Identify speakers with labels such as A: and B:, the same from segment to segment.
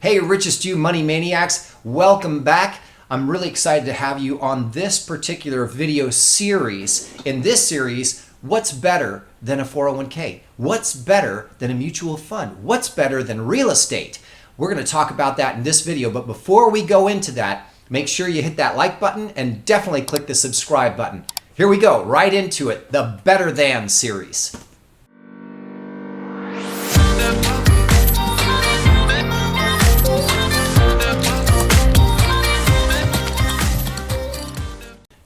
A: Hey, Richest, you money maniacs, welcome back. I'm really excited to have you on this particular video series. In this series, what's better than a 401k? What's better than a mutual fund? What's better than real estate? We're going to talk about that in this video, but before we go into that, make sure you hit that like button and definitely click the subscribe button. Here we go, right into it, the Better Than series.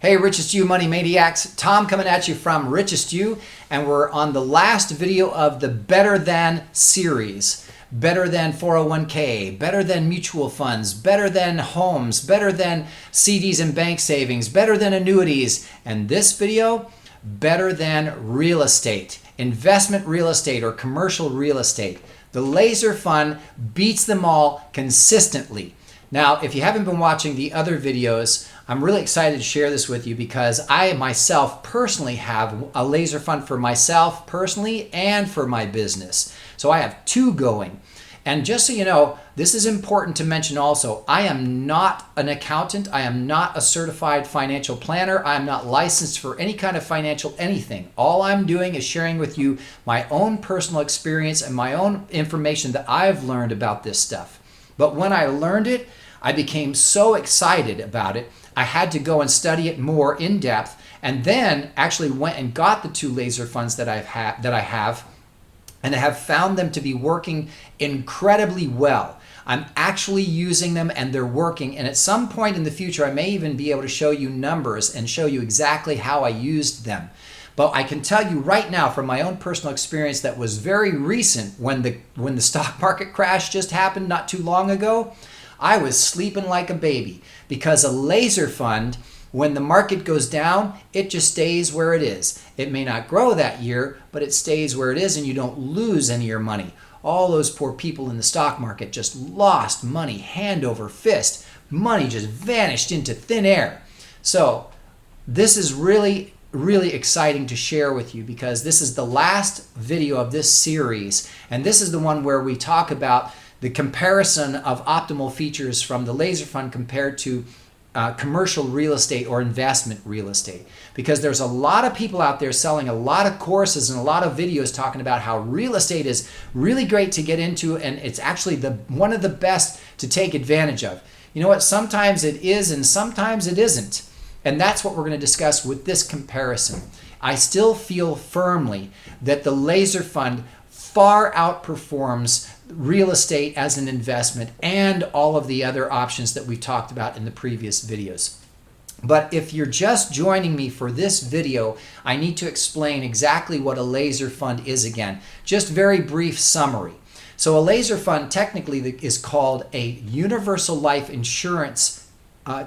A: Hey, Richest You money maniacs, Tom coming at you from Richest You, and we're on the last video of the Better Than series. Better than 401k, better than mutual funds, better than homes, better than CDs and bank savings, better than annuities, and this video, better than real estate, investment real estate or commercial real estate. The laser fund beats them all consistently. Now, if you haven't been watching the other videos, I'm really excited to share this with you because I myself personally have a laser fund for myself personally and for my business. So I have two going. And just so you know, this is important to mention also, I am not an accountant. I am not a certified financial planner. I am not licensed for any kind of financial anything. All I'm doing is sharing with you my own personal experience and my own information that I've learned about this stuff. But when I learned it, I became so excited about it, I had to go and study it more in depth, and then actually went and got the two laser funds that I have, and I have found them to be working incredibly well. I'm actually using them and they're working, and at some point in the future I may even be able to show you numbers and show you exactly how I used them. But I can tell you right now from my own personal experience that was very recent when the stock market crash just happened not too long ago, I was sleeping like a baby because a laser fund, when the market goes down, it just stays where it is. It may not grow that year, but it stays where it is and you don't lose any of your money. All those poor people in the stock market just lost money hand over fist. Money just vanished into thin air. So this is really exciting to share with you because this is the last video of this series, and this is the one where we talk about the comparison of optimal features from the laser fund compared to commercial real estate or investment real estate. Because there's a lot of people out there selling a lot of courses and a lot of videos talking about how real estate is really great to get into and it's actually one of the best to take advantage of. You know what? Sometimes it is and sometimes it isn't. And that's what we're going to discuss with this comparison. I still feel firmly that the laser fund far outperforms real estate as an investment and all of the other options that we talked about in the previous videos. But if you're just joining me for this video, I need to explain exactly what a laser fund is again. Just very brief summary. So a laser fund technically is called a universal life insurance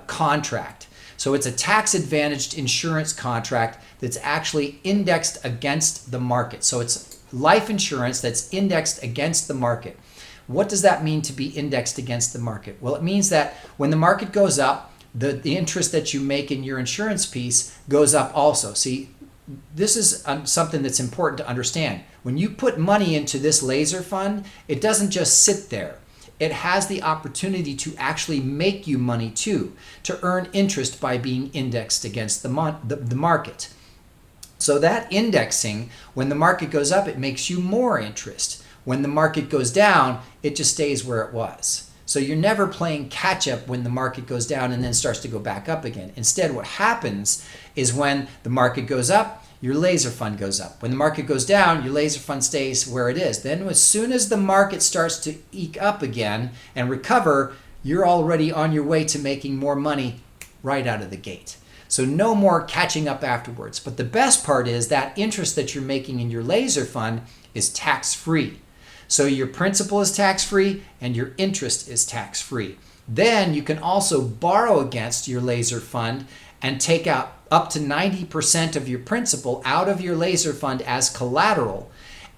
A: contract. So it's a tax-advantaged insurance contract that's actually indexed against the market. So it's life insurance that's indexed against the market. What does that mean to be indexed against the market? Well, it means that when the market goes up, the interest that you make in your insurance piece goes up also. See, this is something that's important to understand. When you put money into this laser fund, it doesn't just sit there. It has the opportunity to actually make you money too, to earn interest by being indexed against the market. So that indexing, when the market goes up, it makes you more interest. When the market goes down, it just stays where it was. So you're never playing catch up when the market goes down and then starts to go back up again. Instead, what happens is when the market goes up, your laser fund goes up. When the market goes down, your laser fund stays where it is. Then as soon as the market starts to eke up again and recover, you're already on your way to making more money right out of the gate. So no more catching up afterwards. But the best part is that interest that you're making in your laser fund is tax-free. So your principal is tax-free and your interest is tax-free. Then you can also borrow against your laser fund and take out up to 90% of your principal out of your laser fund as collateral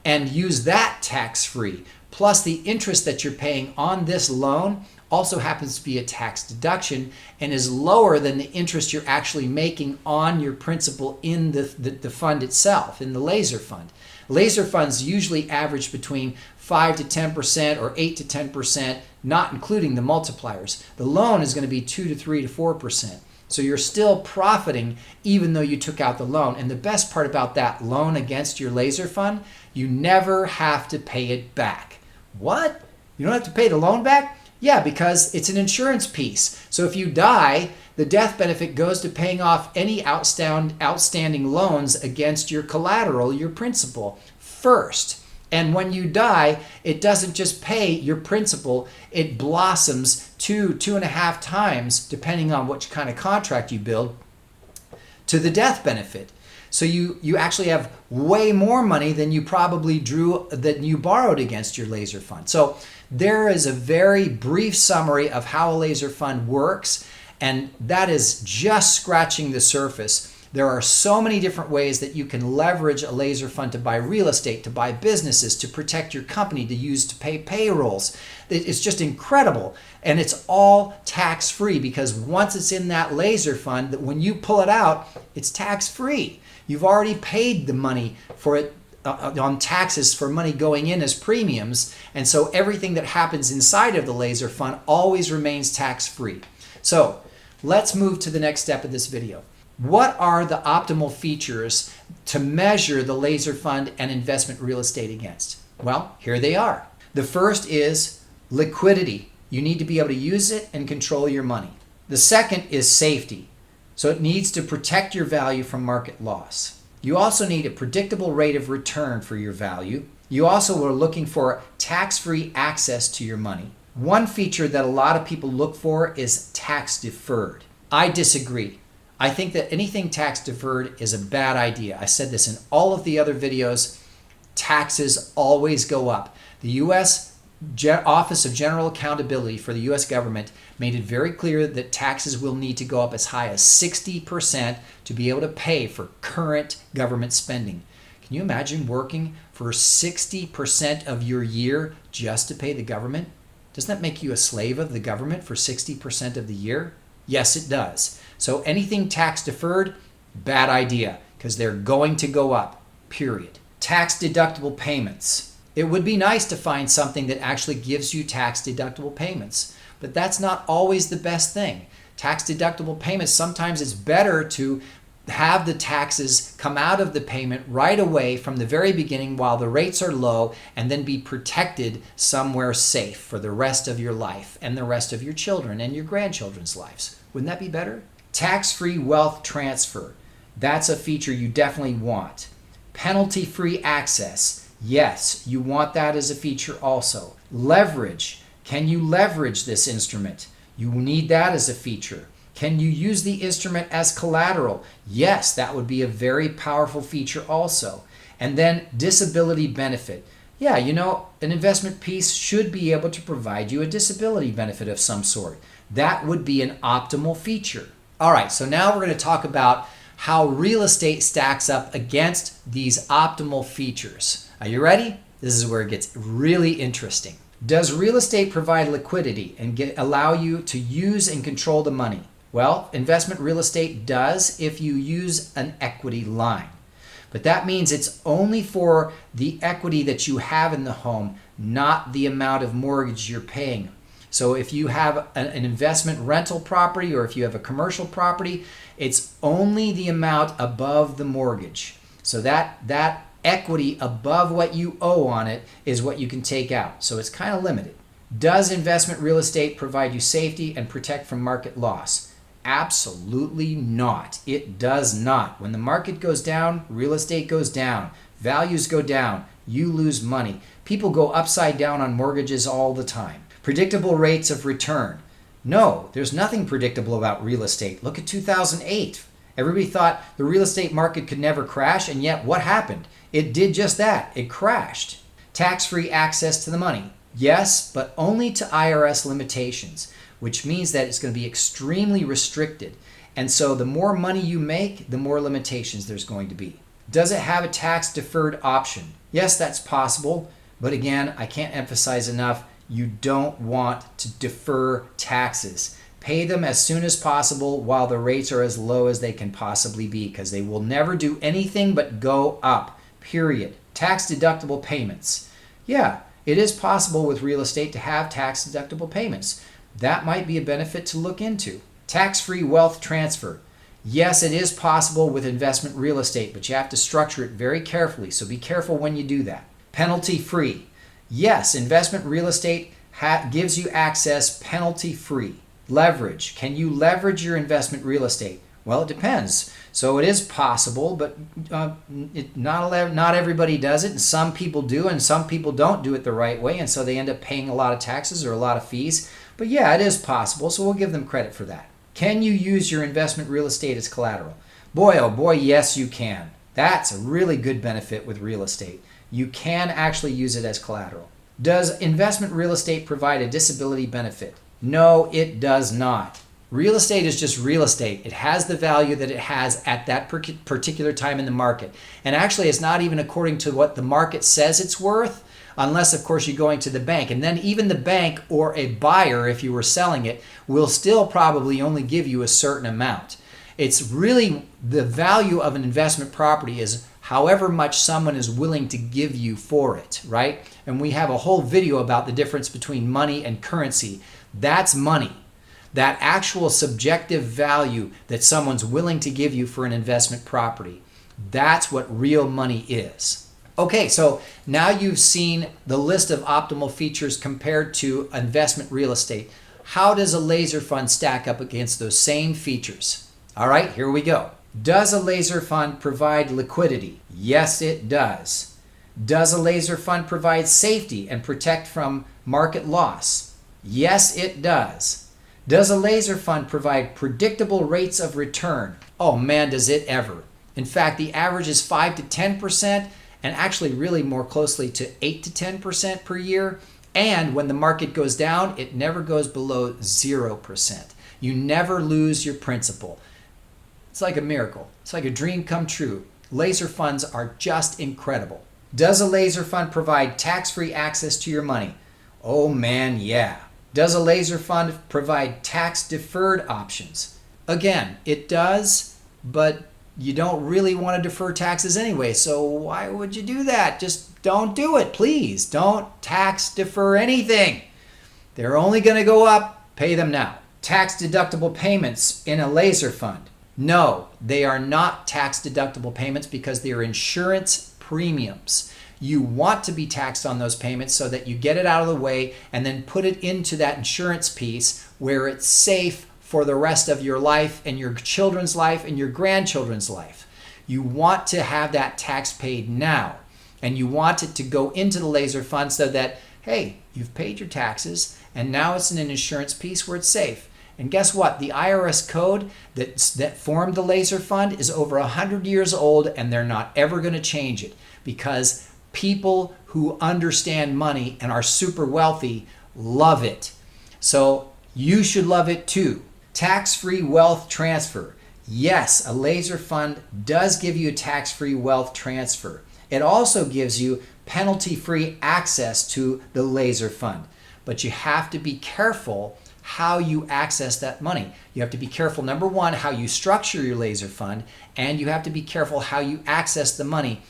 A: and use that tax-free. Plus the interest that you're paying on this loan also happens to be a tax deduction and is lower than the interest you're actually making on your principal in the fund itself, in the laser fund. Laser funds usually average between 5 to 10% or 8 to 10%, not including the multipliers. The loan is going to be 2 to 3 to 4%. So you're still profiting even though you took out the loan. And the best part about that loan against your laser fund, you never have to pay it back. What? You don't have to pay the loan back? Yeah, because it's an insurance piece. So if you die, the death benefit goes to paying off any outstanding loans against your collateral, your principal, first. And when you die, it doesn't just pay your principal, it blossoms 2.5 times, depending on which kind of contract you build, to the death benefit. So you actually have way more money than you probably than you borrowed against your laser fund. So there is a very brief summary of how a laser fund works, and that is just scratching the surface. There are so many different ways that you can leverage a laser fund to buy real estate, to buy businesses, to protect your company, to use to pay payrolls. It's just incredible. And it's all tax-free because once it's in that laser fund, when you pull it out, it's tax-free. You've already paid the money for it on taxes for money going in as premiums. And so everything that happens inside of the laser fund always remains tax-free. So let's move to the next step of this video. What are the optimal features to measure the laser fund and investment real estate against? Well, here they are. The first is liquidity. You need to be able to use it and control your money. The second is safety. So it needs to protect your value from market loss. You also need a predictable rate of return for your value. You also are looking for tax-free access to your money. One feature that a lot of people look for is tax deferred. I disagree. I think that anything tax deferred is a bad idea. I said this in all of the other videos. Taxes always go up. The U.S. Office of General Accountability for the U.S. government made it very clear that taxes will need to go up as high as 60% to be able to pay for current government spending. Can you imagine working for 60% of your year just to pay the government? Doesn't that make you a slave of the government for 60% of the year? Yes, it does. So anything tax deferred, bad idea, because they're going to go up, period. Tax deductible payments. It would be nice to find something that actually gives you tax deductible payments, but that's not always the best thing. Tax deductible payments, sometimes it's better to have the taxes come out of the payment right away from the very beginning while the rates are low and then be protected somewhere safe for the rest of your life and the rest of your children and your grandchildren's lives. Wouldn't that be better? Tax-free wealth transfer. That's a feature you definitely want. Penalty-free access. Yes, you want that as a feature also. Leverage. Can you leverage this instrument? You need that as a feature. Can you use the instrument as collateral? Yes, that would be a very powerful feature also. And then disability benefit. Yeah, you know, an investment piece should be able to provide you a disability benefit of some sort. That would be an optimal feature. All right, so now we're going to talk about how real estate stacks up against these optimal features. Are you ready? This is where it gets really interesting. Does real estate provide liquidity and allow you to use and control the money? Well, investment real estate does if you use an equity line. But that means it's only for the equity that you have in the home, not the amount of mortgage you're paying. So if you have an investment rental property or if you have a commercial property, it's only the amount above the mortgage. So that equity above what you owe on it is what you can take out. So it's kind of limited. Does investment real estate provide you safety and protect from market loss? Absolutely not. It does not. When the market goes down, real estate goes down. Values go down. You lose money. People go upside down on mortgages all the time. Predictable rates of return. No, there's nothing predictable about real estate. Look at 2008. Everybody thought the real estate market could never crash, and yet what happened? It did just that. It crashed. Tax-free access to the money. Yes, but only to IRS limitations, which means that it's going to be extremely restricted. And so the more money you make, the more limitations there's going to be. Does it have a tax-deferred option? Yes, that's possible. But again, I can't emphasize enough, you don't want to defer taxes. Pay them as soon as possible while the rates are as low as they can possibly be, because they will never do anything but go up, period. Tax deductible payments. Yeah, It is possible with real estate to have tax-deductible payments. That might be a benefit to look into. Tax-free wealth transfer. Yes, it is possible with investment real estate, but you have to structure it very carefully, so be careful when you do that. Penalty-free. Yes, investment real estate gives you access penalty-free. Leverage. Can you leverage your investment real estate? Well, it depends. So it is possible, but not everybody does it, and some people do, and some people don't do it the right way, and so they end up paying a lot of taxes or a lot of fees. But yeah, it is possible, so we'll give them credit for that. Can you use your investment real estate as collateral? Boy, oh boy, yes you can. That's a really good benefit with real estate. You can actually use it as collateral. Does investment real estate provide a disability benefit? No, it does not. Real estate is just real estate. It has the value that it has at that particular time in the market. And actually, it's not even according to what the market says it's worth, unless, of course, you're going to the bank. And then even the bank or a buyer, if you were selling it, will still probably only give you a certain amount. It's really the value of an investment property is however much someone is willing to give you for it, right? And we have a whole video about the difference between money and currency. That's money. That actual subjective value that someone's willing to give you for an investment property. That's what real money is. Okay, so now you've seen the list of optimal features compared to investment real estate. How does a laser fund stack up against those same features? All right, here we go. Does a laser fund provide liquidity? Yes, it does. Does a laser fund provide safety and protect from market loss? Yes, it does. Does a laser fund provide predictable rates of return? Oh man, does it ever. In fact, the average is 5 to 10%, and actually really more closely to 8 to 10% per year. And when the market goes down, it never goes below 0%. You never lose your principal. It's like a miracle. It's like a dream come true. Laser funds are just incredible. Does a laser fund provide tax-free access to your money? Oh man, yeah. Does a laser fund provide tax-deferred options? Again, it does, but you don't really want to defer taxes anyway, so why would you do that? Just don't do it, please. Don't tax defer anything. They're only going to go up. Pay them now. Tax-deductible payments in a laser fund. No, they are not tax-deductible payments because they are insurance premiums. You want to be taxed on those payments so that you get it out of the way and then put it into that insurance piece where it's safe for the rest of your life and your children's life and your grandchildren's life. You want to have that tax paid now, and you want it to go into the laser fund so that, hey, you've paid your taxes and now it's in an insurance piece where it's safe. And guess what? The IRS code that formed the laser fund is over 100 years old, and they're not ever going to change it because people who understand money and are super wealthy love it. So you should love it too. Tax-free wealth transfer. Yes, a laser fund does give you a tax-free wealth transfer. It also gives you penalty-free access to the laser fund. But you have to be careful how you access that money. You have to be careful, number one, how you structure your laser fund, and you have to be careful how you access the money.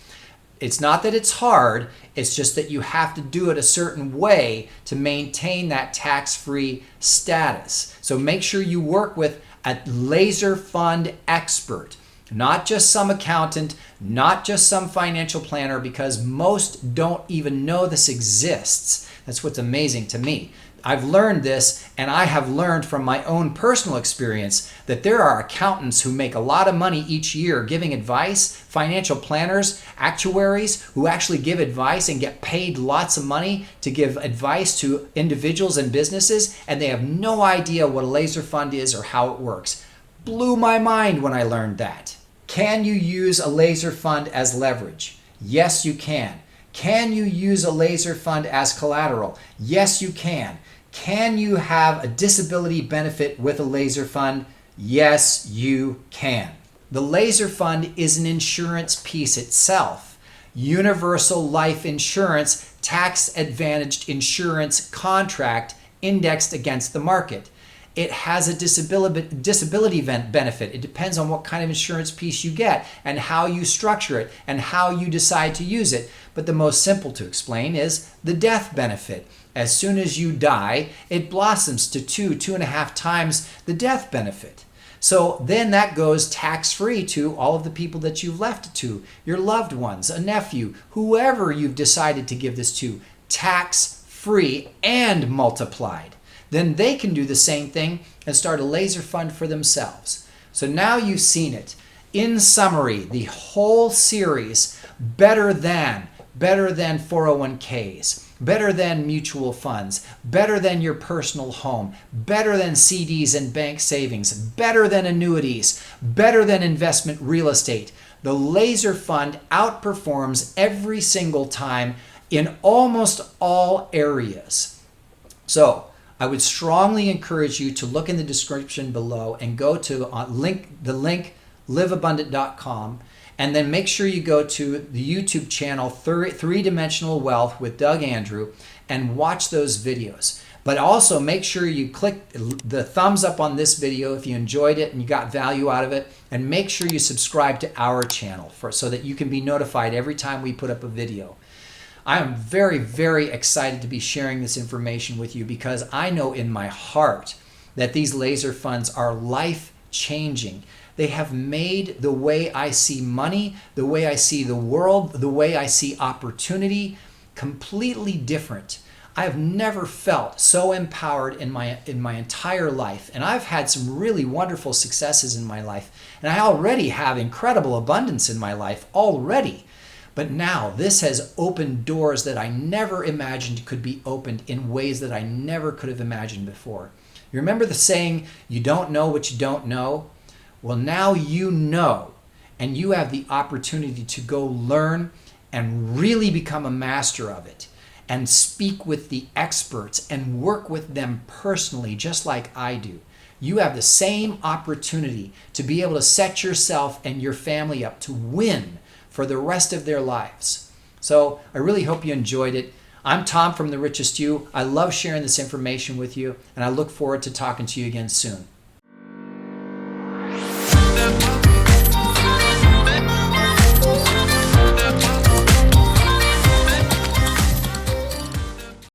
A: It's not that it's hard, it's just that you have to do it a certain way to maintain that tax-free status. So make sure you work with a laser fund expert, not just some accountant, not just some financial planner, because most don't even know this exists. That's what's amazing to me. I've learned this, and I have learned from my own personal experience that there are accountants who make a lot of money each year giving advice, financial planners, actuaries who actually give advice and get paid lots of money to give advice to individuals and businesses, and they have no idea what a laser fund is or how it works. Blew my mind when I learned that. Can you use a laser fund as leverage? Yes, you can. Can you use a laser fund as collateral? Yes, you can. Can you have a disability benefit with a laser fund? Yes, you can. The laser fund is an insurance piece itself. Universal life insurance, tax-advantaged insurance contract indexed against the market. It has a disability benefit. It depends on what kind of insurance piece you get and how you structure it and how you decide to use it. But the most simple to explain is the death benefit. As soon as you die, it blossoms to 2.5 times the death benefit. So then that goes tax-free to all of the people that you've left it to, your loved ones, a nephew, whoever you've decided to give this to, tax-free and multiplied. Then they can do the same thing and start a laser fund for themselves. So now you've seen it. In summary, the whole series, better than 401ks, better than mutual funds, better than your personal home, better than CDs and bank savings, better than annuities, better than investment real estate. The laser fund outperforms every single time in almost all areas. So I would strongly encourage you to look in the description below and go to the link liveabundant.com, and then make sure you go to the YouTube channel Three-Dimensional Wealth with Doug Andrew and watch those videos. But also make sure you click the thumbs up on this video if you enjoyed it and you got value out of it, and make sure you subscribe to our channel so that you can be notified every time we put up a video. I am very, very excited to be sharing this information with you because I know in my heart that these laser funds are life-changing. They have made the way I see money, the way I see the world, the way I see opportunity completely different. I have never felt so empowered in my entire life, and I've had some really wonderful successes in my life, and I already have incredible abundance in my life already. But now this has opened doors that I never imagined could be opened in ways that I never could have imagined before. You remember the saying, you don't know what you don't know? Well, now you know, and you have the opportunity to go learn and really become a master of it and speak with the experts and work with them personally, just like I do. You have the same opportunity to be able to set yourself and your family up to win for the rest of their lives. So I really hope you enjoyed it. I'm Tom from The Richest You. I love sharing this information with you, and I look forward to talking to you again soon.